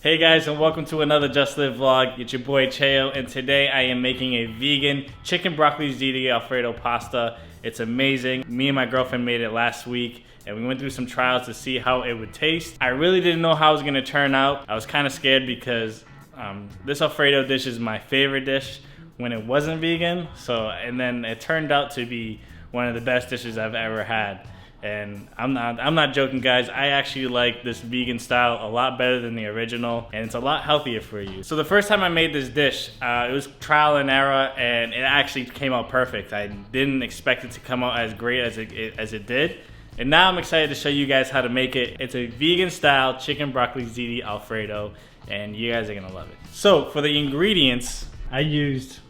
Hey guys, and welcome to another Just Live vlog. It's your boy Cheo, and today I am making a vegan chicken broccoli ZITI Alfredo pasta. It's amazing. Me and my girlfriend made it last week, and we went through some trials to see how it would taste. I really didn't know how it was gonna turn out. I was kind of scared because this Alfredo dish is my favorite dish when it wasn't vegan. And then it turned out to be one of the best dishes I've ever had. And I'm not joking, guys. I actually like this vegan style a lot better than the original, and it's a lot healthier for you. So the first time I made this dish, it was trial and error, and it actually came out perfect. I didn't expect it to come out as great as it did. And now I'm excited to show you guys how to make it. It's a vegan style chicken broccoli ZITI Alfredo, and you guys are gonna love it. So for the ingredients, I used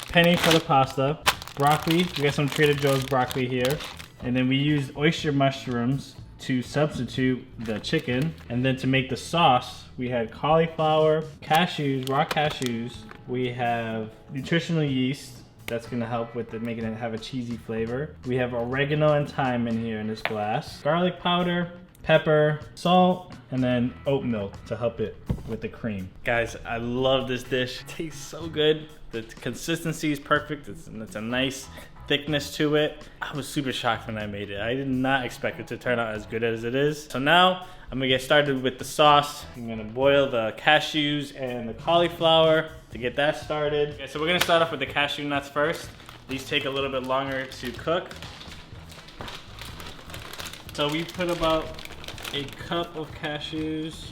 penne for the pasta, broccoli. We got some Trader Joe's broccoli here. And then we used oyster mushrooms to substitute the chicken. And then to make the sauce, we had cauliflower, cashews, raw cashews. We have nutritional yeast. That's gonna help with making it have a cheesy flavor. We have oregano and thyme in here in this glass. Garlic powder, pepper, salt, and then oat milk to help it with the cream. Guys, I love this dish. It tastes so good. The consistency is perfect. It's a nice thickness to it. I was super shocked when I made it. I did not expect it to turn out as good as it is. So now I'm gonna get started with the sauce. I'm gonna boil the cashews and the cauliflower to get that started. Okay, so we're gonna start off with the cashew nuts first. These take a little bit longer to cook. So we put about a cup of cashews.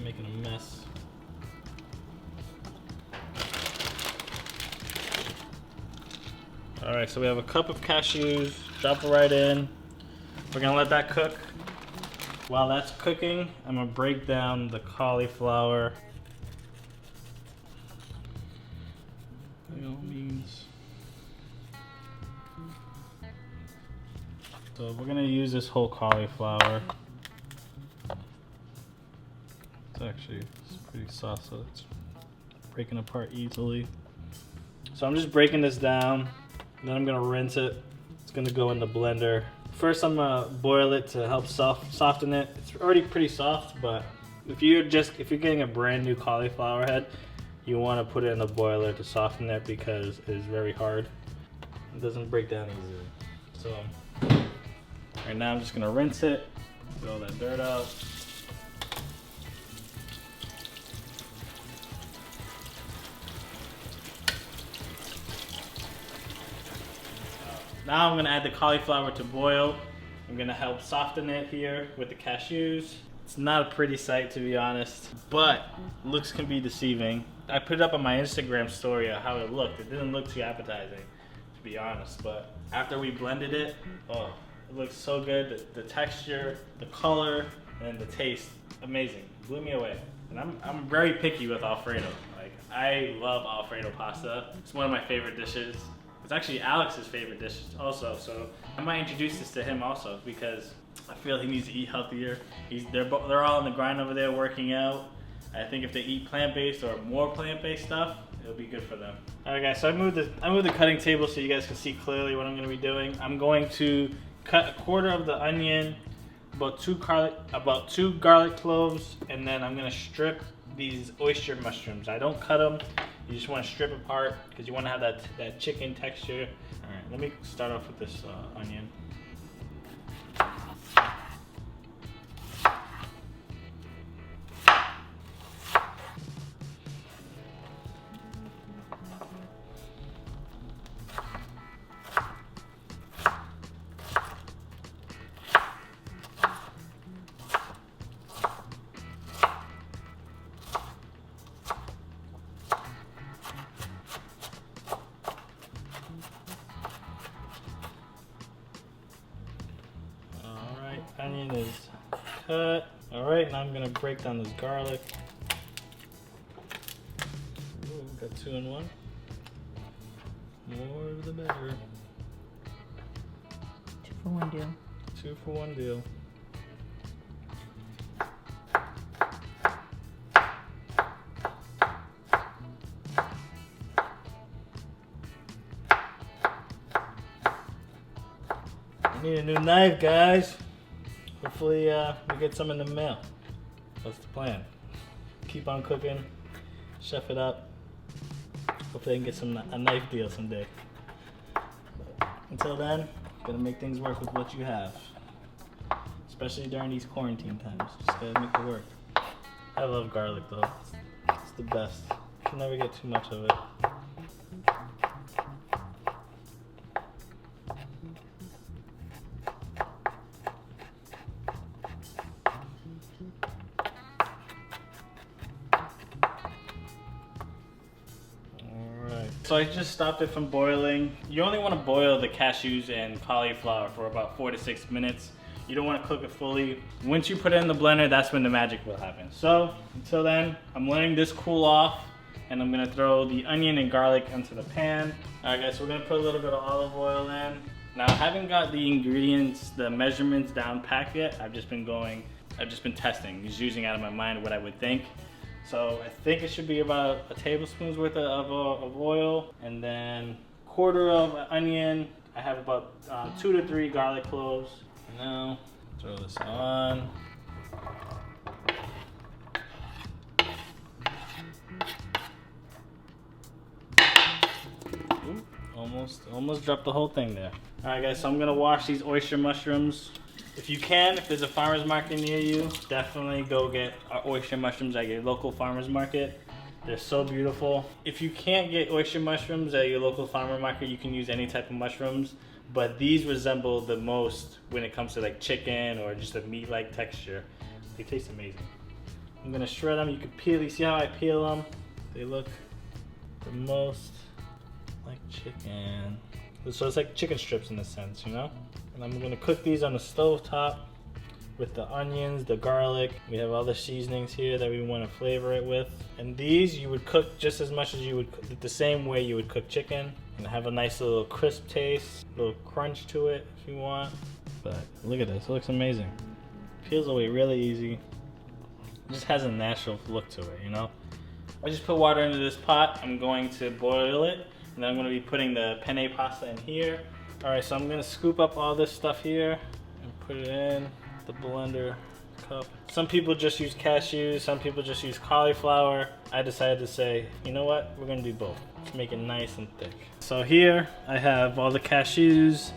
Making a mess. All right, so we have a cup of cashews. Drop it right in. We're gonna let that cook. While that's cooking, I'm gonna break down the cauliflower. By all means. So we're gonna use this whole cauliflower. It's pretty soft, so it's breaking apart easily. So I'm just breaking this down, then I'm gonna rinse it. It's gonna go in the blender. First I'm gonna boil it to help soften it. It's already pretty soft, but if you're getting a brand new cauliflower head, you wanna put it in the boiler to soften it because it's very hard. It doesn't break down easily. So right now I'm just gonna rinse it, get all that dirt out. Now I'm gonna add the cauliflower to boil. I'm gonna help soften it here with the cashews. It's not a pretty sight, to be honest, but looks can be deceiving. I put it up on my Instagram story of how it looked. It didn't look too appetizing, to be honest, but after we blended it, oh, it looks so good. The texture, the color, and the taste, amazing. Blew me away. And I'm very picky with Alfredo. Like, I love Alfredo pasta. It's one of my favorite dishes. It's actually Alex's favorite dish also, so I might introduce this to him also because I feel he needs to eat healthier. They're all on the grind over there working out. I think if they eat plant-based or more plant-based stuff, it'll be good for them. All right, guys. So I moved the cutting table so you guys can see clearly what I'm going to be doing. I'm going to cut a quarter of the onion, about two garlic cloves, and then I'm going to strip these oyster mushrooms. I don't cut them. You just want to strip apart because you want to have that chicken texture. All right, let me start off with this onion. Onion is cut. All right, now I'm gonna break down this garlic. Ooh, got 2 in 1. More the better. 2 for 1 deal. 2 for 1 deal. Need a new knife, guys. Hopefully we get some in the mail. That's the plan. Keep on cooking, chef it up. Hopefully I can get a knife deal someday. But until then, gotta make things work with what you have. Especially during these quarantine times. Just gotta make it work. I love garlic though. It's the best. You can never get too much of it. So I just stopped it from boiling. You only want to boil the cashews and cauliflower for about 4 to 6 minutes. You don't want to cook it fully. Once you put it in the blender, that's when the magic will happen. So until then, I'm letting this cool off and I'm gonna throw the onion and garlic into the pan. All right guys, so we're gonna put a little bit of olive oil in. Now I haven't got the ingredients, the measurements down packed yet. I've just been testing, just using out of my mind what I would think. So I think it should be about a tablespoon's worth of oil, and then quarter of onion. I have about 2 to 3 garlic cloves. Now throw this on. Ooh, almost dropped the whole thing there. All right guys, so I'm gonna wash these oyster mushrooms. If you can, if there's a farmer's market near you, definitely go get our oyster mushrooms at your local farmer's market. They're so beautiful. If you can't get oyster mushrooms at your local farmer market, you can use any type of mushrooms, but these resemble the most when it comes to like chicken or just a meat-like texture. They taste amazing. I'm gonna shred them. You can peel, you see how I peel them? They look the most like chicken. So it's like chicken strips in a sense, you know? And I'm gonna cook these on the stove top with the onions, the garlic. We have other seasonings here that we wanna flavor it with. And these you would cook just as much as you would, the same way you would cook chicken. And have a nice little crisp taste, a little crunch to it if you want. But look at this, it looks amazing. Peels away really easy. It just has a natural look to it, you know? I just put water into this pot. I'm going to boil it. And then I'm gonna be putting the penne pasta in here. All right, so I'm gonna scoop up all this stuff here and put it in the blender cup. Some people just use cashews, some people just use cauliflower. I decided to say, you know what? We're gonna do both. Let's make it nice and thick. So here I have all the cashews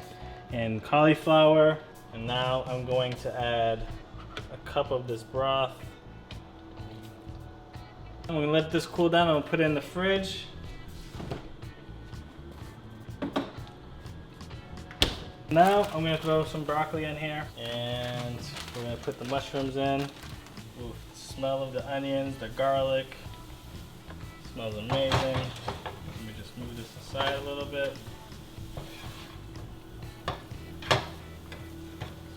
and cauliflower. And now I'm going to add a cup of this broth. I'm gonna let this cool down. I'm gonna put it in the fridge. Now I'm gonna throw some broccoli in here, and we're gonna put the mushrooms in. Ooh, the smell of the onions, the garlic, smells amazing. Let me just move this aside a little bit. So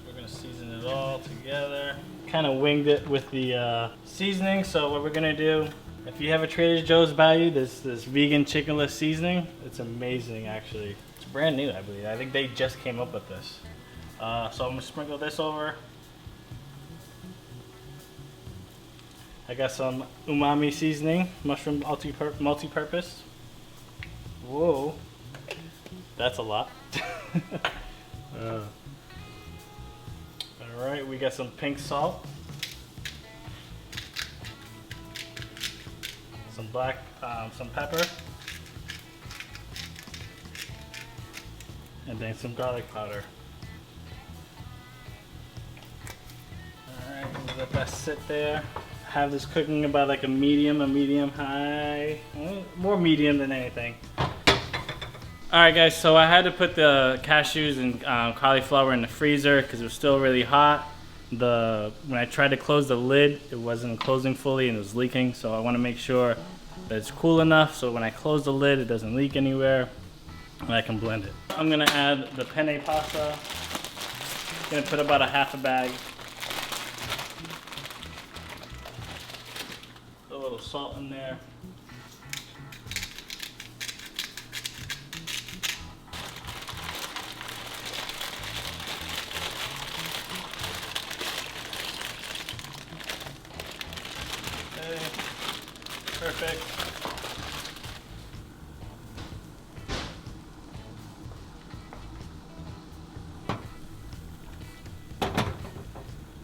we're gonna season it all together. Kind of winged it with the seasoning. So what we're gonna do, if you have a Trader Joe's by you, this vegan chickenless seasoning, it's amazing actually. Brand new, I believe. I think they just came up with this. So I'm gonna sprinkle this over. I got some umami seasoning, mushroom multi-purpose. Whoa, that's a lot. All right, we got some pink salt, some some pepper. And then some garlic powder. Alright, let that sit there. Have this cooking about like a medium high. More medium than anything. Alright guys, so I had to put the cashews and cauliflower in the freezer because it was still really hot. When I tried to close the lid, it wasn't closing fully and it was leaking. So I want to make sure that it's cool enough so when I close the lid, it doesn't leak anywhere. And I can blend it. I'm gonna add the penne pasta. I'm gonna put about a half a bag. Put a little salt in there. Okay, perfect.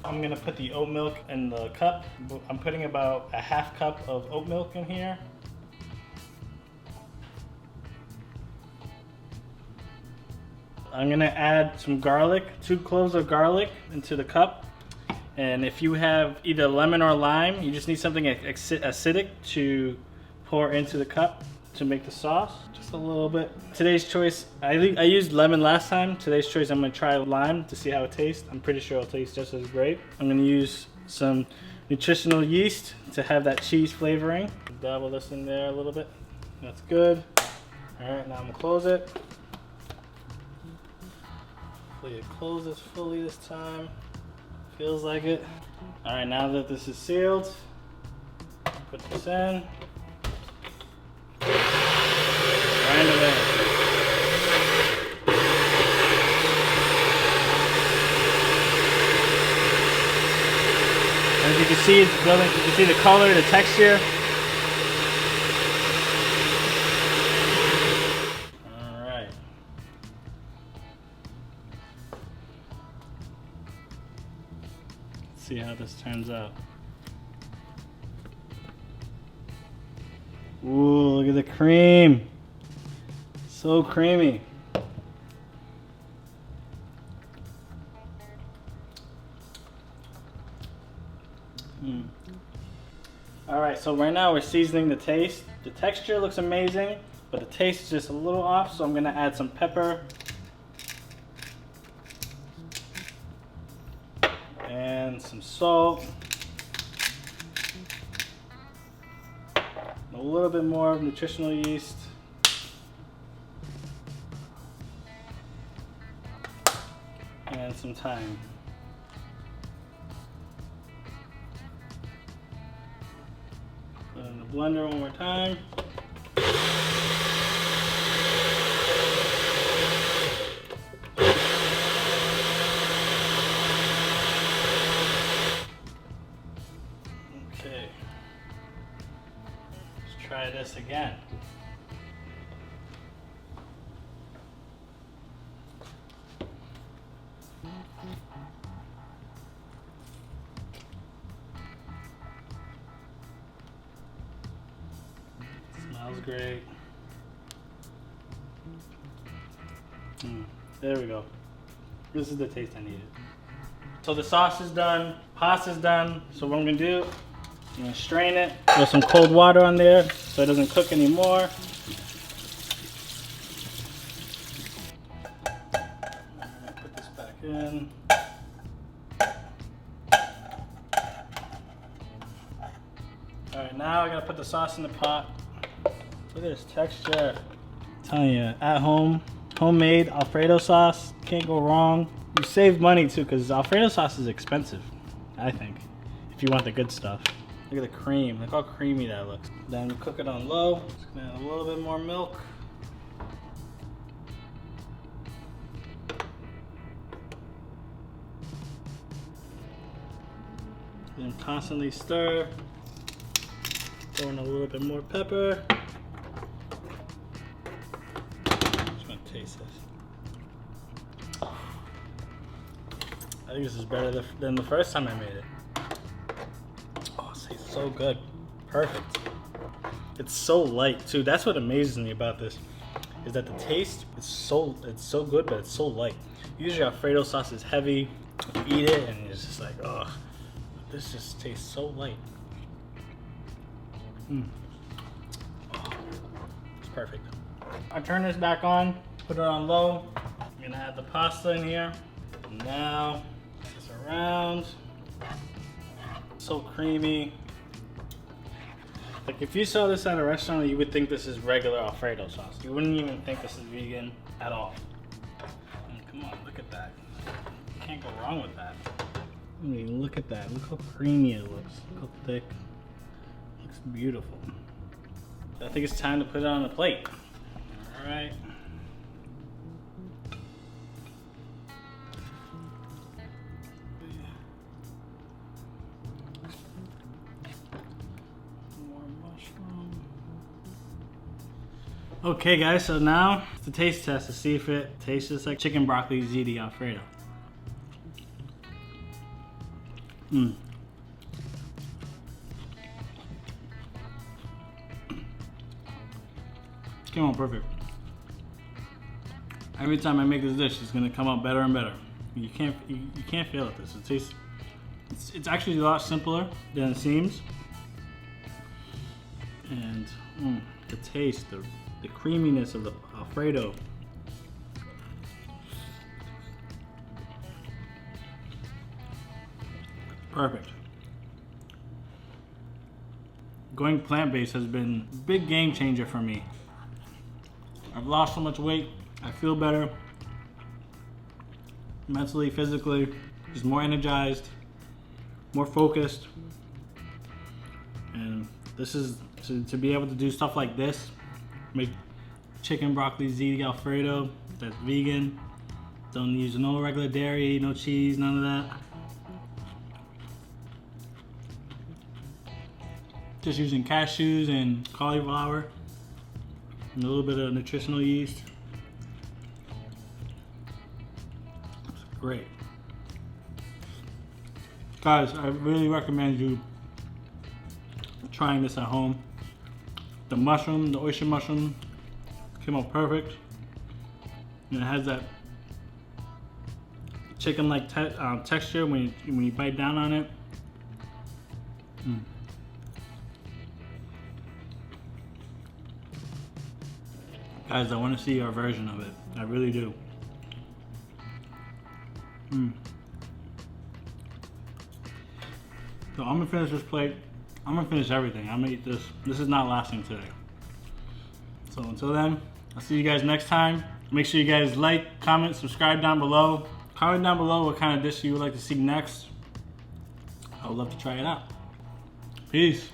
I'm gonna put the oat milk in the cup. I'm putting about a half cup of oat milk in here. I'm gonna add some garlic, 2 cloves of garlic into the cup. And if you have either lemon or lime, you just need something acidic to pour into the cup to make the sauce. Just a little bit. Today's choice, I used lemon last time. Today's choice, I'm gonna try lime to see how it tastes. I'm pretty sure it'll taste just as great. I'm gonna use some nutritional yeast to have that cheese flavoring. Dabble this in there a little bit. That's good. All right, now I'm gonna close it. Hopefully it closes fully this time. Feels like it. All right, now that this is sealed, put this in. Grind away. As you can see, it's building. You can see the color, the texture. All right. Let's see how this turns out. Ooh, look at the cream. So creamy. All right, so right now we're seasoning the taste. The texture looks amazing, but the taste is just a little off, so I'm gonna add some pepper. And some salt. A little bit more of nutritional yeast. And some thyme. Put it in the blender one more time. Okay. Let's try this again. Smells great. There we go. This is the taste I needed. So the sauce is done, pasta's done. So what I'm gonna do, I'm gonna strain it, put some cold water on there so it doesn't cook anymore. Put this back in. All right, now I gotta put the sauce in the pot. Look at this texture. I'm telling you, at home, homemade Alfredo sauce, can't go wrong. You save money too, because Alfredo sauce is expensive, I think, if you want the good stuff. Look at the cream, look how creamy that looks. Then cook it on low. Just gonna add a little bit more milk. Then constantly stir. Throw in a little bit more pepper. Just gonna taste this. I think this is better than the first time I made it. Oh, it tastes so good. Perfect. It's so light too. That's what amazes me about this, is that the taste is so good, but it's so light. Usually Alfredo sauce is heavy. You eat it and it's just like, ugh. This just tastes so light. Oh, it's perfect. I turn this back on, put it on low. I'm gonna add the pasta in here. Now, this around. So creamy. Like if you saw this at a restaurant, you would think this is regular Alfredo sauce. You wouldn't even think this is vegan at all. And come on, look at that. You can't go wrong with that. I mean, look at that. Look how creamy it looks. Look how thick. It looks beautiful. I think it's time to put it on the plate. All right. Okay guys, so now it's the taste test to see if it tastes just like chicken broccoli ZITI Alfredo. Came out perfect. Every time I make this dish, it's gonna come out better and better. You can't fail at this. It tastes. It's actually a lot simpler than it seems. And the taste, the creaminess of the Alfredo. Perfect. Going plant-based has been a big game changer for me. I've lost so much weight. I feel better. Mentally, physically, just more energized, more focused. And this is, to be able to do stuff like this, make chicken, broccoli, ZITI Alfredo, that's vegan. Don't use no regular dairy, no cheese, none of that. Just using cashews and cauliflower and a little bit of nutritional yeast. It's great. Guys, I really recommend you trying this at home. The mushroom, the oyster mushroom, came out perfect. And it has that chicken-like texture when you bite down on it. Guys, I want to see your version of it. I really do. So I'm gonna finish this plate. I'm gonna finish everything. I'm gonna eat this. This is not lasting today. So until then, I'll see you guys next time. Make sure you guys like, comment, subscribe down below. Comment down below what kind of dish you would like to see next. I would love to try it out. Peace.